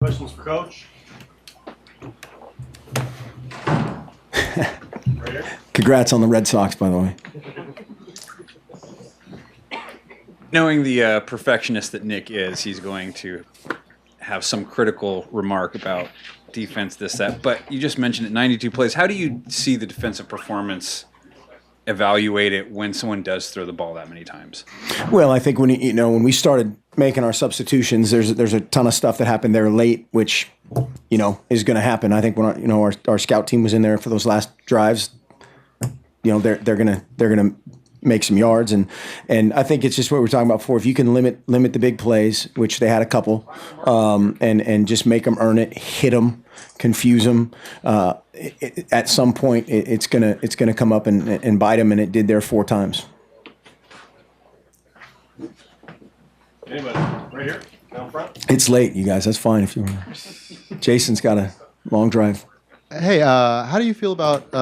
Questions for Coach? Right here. Congrats on the Red Sox, by the way. Knowing the perfectionist that Nick is, he's going to have some critical remark about defense, this, that. But you just mentioned it, 92 plays. How do you see the defensive performance, evaluate it when someone does throw the ball that many times? Well, I think when we started making our substitutions, there's a ton of stuff that happened there late, which is going to happen. I think when our scout team was in there for those last drives, they're gonna make some yards, and I think it's just what we were talking about before. If you can limit the big plays, which they had a couple, and just make them earn it, hit them, confuse them. At some point, it's gonna come up and bite them, and it did there 4 times. Anybody? Right here, down front. It's late, you guys. That's fine if you want. Jason's got a long drive. Hey, how do you feel about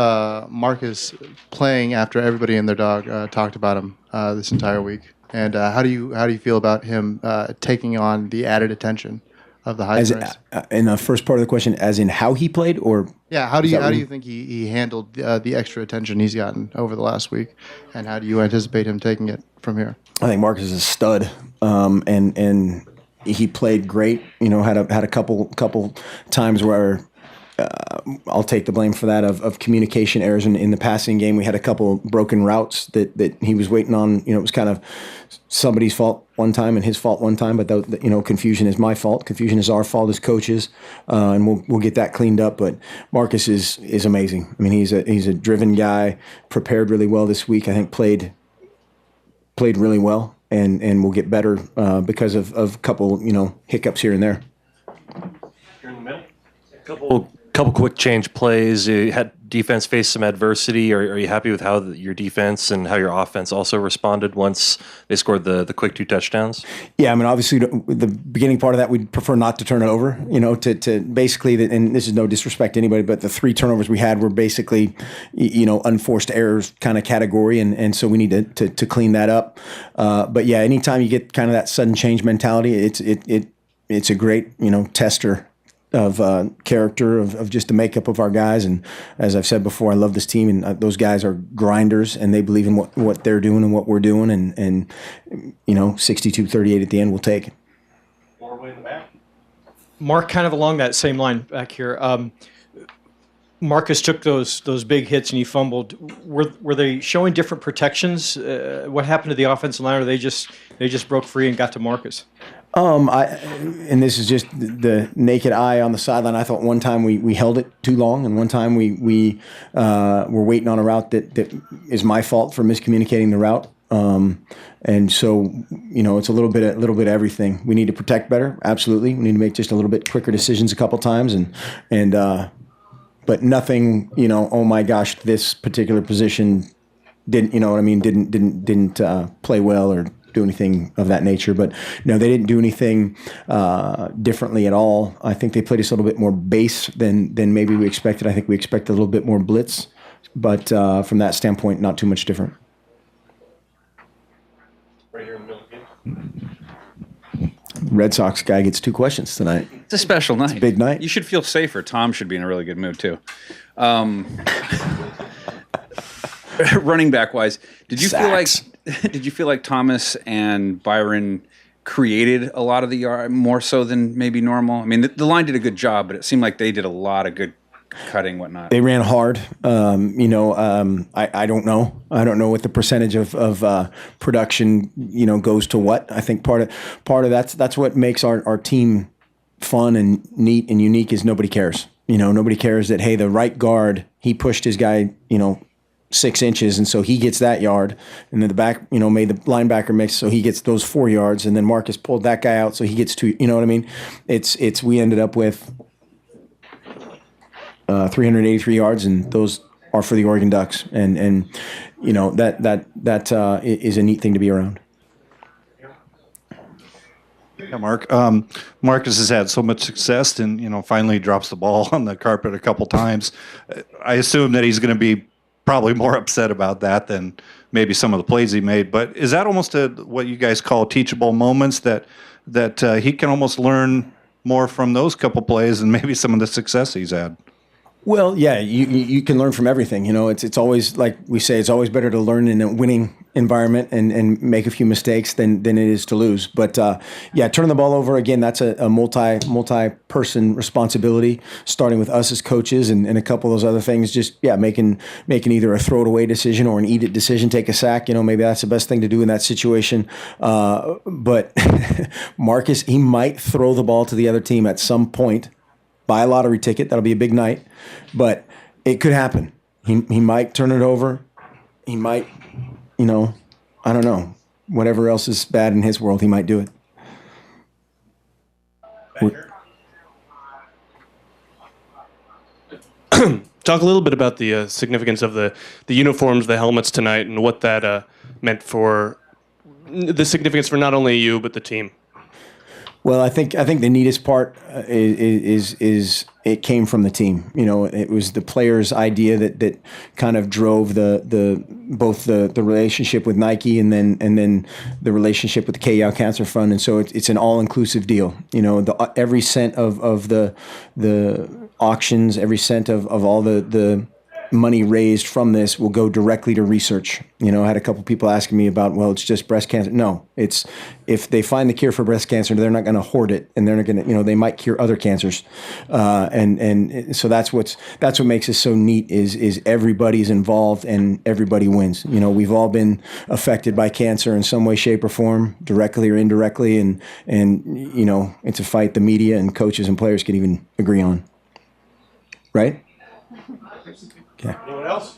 Marcus playing after everybody and their dog talked about him this entire week? And how do you feel about him taking on the added attention of the high praise? In the first part of the question, as in how he played, or yeah, how do you think he handled the extra attention he's gotten over the last week, and how do you anticipate him taking it from here? I think Marcus is a stud, and he played great. Had a couple times where. I'll take the blame for that of communication errors in the passing game. We had a couple broken routes that he was waiting on. It was kind of somebody's fault one time and his fault one time, but confusion is my fault. Confusion is our fault as coaches, and we'll get that cleaned up. But Marcus is amazing. I mean, he's a driven guy, prepared really well this week. I think played really well, and will get better because of a couple hiccups here and there. Here in the middle. Couple quick change plays. You had defense face some adversity. Are you happy with how your defense and how your offense also responded once they scored the quick 2 touchdowns? Yeah, I mean, obviously, the beginning part of that, we'd prefer not to turn it over. To basically, and this is no disrespect to anybody, but the 3 turnovers we had were basically, unforced errors kind of category, and so we need to clean that up. But yeah, anytime you get kind of that sudden change mentality, it's a great tester of character, of just the makeup of our guys. And as I've said before, I love this team, and those guys are grinders, and they believe in what they're doing and what we're doing, and 62-38 at the end, we'll take it. More way in the back. Mark, kind of along that same line back here. Marcus took those big hits and he fumbled. Were they showing different protections? What happened to the offensive line? Or they just broke free and got to Marcus? And this is just the naked eye on the sideline. I thought one time we held it too long, and one time we were waiting on a route that is my fault for miscommunicating the route. And so it's a little bit of everything. We need to protect better, absolutely. We need to make just a little bit quicker decisions a couple times, but nothing. Oh my gosh, this particular position didn't play well or do anything of that nature. But no, they didn't do anything differently at all. I think they played us a little bit more base than maybe we expected. I think we expected a little bit more blitz, but from that standpoint, not too much different. Right here in the middle. Red Sox guy gets 2 questions tonight. It's a special night. It's a big night. You should feel safer. Tom should be in a really good mood, too. Running back wise, did you feel like Thomas and Byron created a lot of the yard more so than maybe normal? I mean, the line did a good job, but it seemed like they did a lot of good cutting, whatnot. They ran hard. I don't know. I don't know what the percentage of production goes to what. I think part of that's what makes our team fun and neat and unique is nobody cares. Nobody cares that, hey, the right guard, he pushed his guy 6 inches, and so he gets that yard, and then the back, made the linebacker mix, so he gets those 4 yards, and then Marcus pulled that guy out, so he gets 2. You know what I mean? We ended up with 383 yards, and those are for the Oregon Ducks, and that is a neat thing to be around. Yeah, Mark. Marcus has had so much success, and finally drops the ball on the carpet a couple times. I assume that he's going to be probably more upset about that than maybe some of the plays he made. But is that almost what you guys call teachable moments that he can almost learn more from those couple plays and maybe some of the success he's had. Well, yeah, you can learn from everything. You know, it's always, like we say, it's always better to learn in a winning environment and make a few mistakes than it is to lose. But yeah, turning the ball over again, that's a multi-person responsibility, starting with us as coaches and a couple of those other things. Just making either a throw it away decision or an eat it decision, take a sack. You know, maybe that's the best thing to do in that situation. But Marcus, he might throw the ball to the other team at some point. Buy a lottery ticket. That'll be a big night, but it could happen. He might turn it over. He might, I don't know. Whatever else is bad in his world, he might do it. Talk a little bit about the significance of the uniforms, the helmets tonight, and what that meant for the significance for not only you but the team. Well, I think the neatest part is it came from the team. You know, it was the players' idea that kind of drove both the relationship with Nike and then the relationship with the KEZI Cancer Fund, and so it's an all-inclusive deal. You know, every cent of the auctions, every cent of all the money raised from this will go directly to research. You know, I had a couple people asking me about, well, it's just breast cancer. No, it's if they find the cure for breast cancer, they're not going to hoard it, and they're not going to, they might cure other cancers. And so that's what makes it so neat is everybody's involved and everybody wins. You know, we've all been affected by cancer in some way, shape, or form, directly or indirectly, and it's a fight the media and coaches and players can even agree on. Right? Okay. Anyone else?